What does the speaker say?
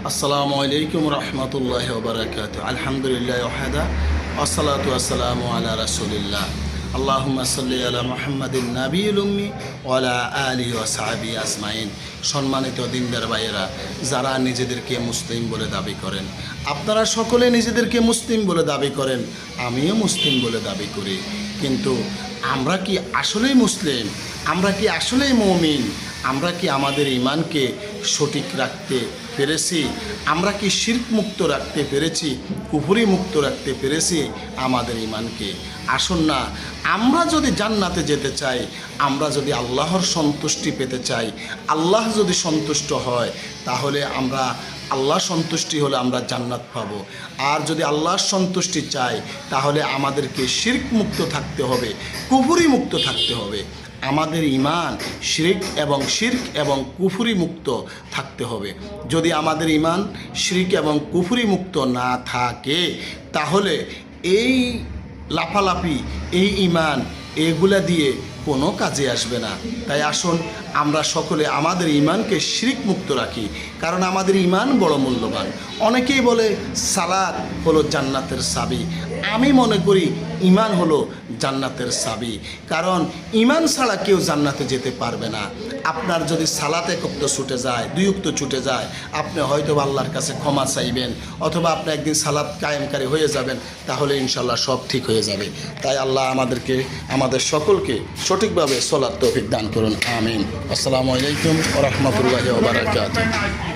আসসালামু আলাইকুম রহমতুল্লাহ ওবরাকাত। আলহামদুলিল্লাহ ওয়াহদা ওয়াসসালাতু ওয়াসসালামু আলা রাসূলিল্লাহ। আল্লাহুম্মা সাল্লি আলা মুহাম্মাদিন নাবিয়্যিল উম্মি ওয়া আলা আলিহি ওয়া সাহবিহি আজমাইন। সম্মানিত দিনদার ভাইয়েরা, যারা নিজেদেরকে মুসলিম বলে দাবি করেন, আপনারা সকলে নিজেদেরকে মুসলিম বলে দাবি করেন, আমিও মুসলিম বলে দাবি করি, কিন্তু আমরা কি আসলেই মুসলিম? আমরা কি আসলেই মুমিন? আমরা কি আমাদের ঈমানকে সঠিক রাখতে পেরেছি? আমরা কি শিরক মুক্ত রাখতে পেরেছি? কুফরি মুক্ত রাখতে পেরেছি আমাদের ঈমানকে? আসুন না, আমরা যদি জান্নাতে যেতে চাই, আমরা যদি আল্লাহর সন্তুষ্টি পেতে চাই, আল্লাহ যদি সন্তুষ্ট হয়, তাহলে আমরা আল্লাহ সন্তুষ্টি হলে আমরা জান্নাত পাবো। আর যদি আল্লাহর সন্তুষ্টি চাই, তাহলে আমাদেরকে শিরক মুক্ত থাকতে হবে, কুফরি মুক্ত থাকতে হবে। আমাদের ঈমান শিরক এবং কুফরি মুক্ত থাকতে হবে। যদি আমাদের ঈমান শিরক এবং কুফরি মুক্ত না থাকে, তাহলে এই লাফালাফি, এই ঈমান, এগুলা দিয়ে কোনো কাজে আসবে না। তাই আসুন আমরা সকলে আমাদের ঈমানকে শিরক মুক্ত রাখি, কারণ আমাদের ঈমান বড় মূল্যবান। অনেকেই বলে সালাত হলো জান্নাতের চাবি। আমি মনে করি ঈমান হলো জান্নাতের চাবি, কারণ ঈমান ছাড়া কেউ জান্নাতে যেতে পারবে না। আপনার যদি সালাত এক ওয়াক্ত ছুটে যায়, দুই ওয়াক্ত ছুটে যায়, আপনি হয়তো আল্লাহর কাছে ক্ষমা চাইবেন, অথবা আপনি একদিন সালাত কায়েমকারী হয়ে যাবেন, তাহলে ইনশাল্লাহ সব ঠিক হয়ে যাবে। তাই আল্লাহ আমাদের সকলকে সঠিকভাবে সলাত তৌফিক দান করুন, আমিন। আসসালামু আলাইকুম ওয়া রাহমাতুল্লাহি ওয়া বারাকাতুহু।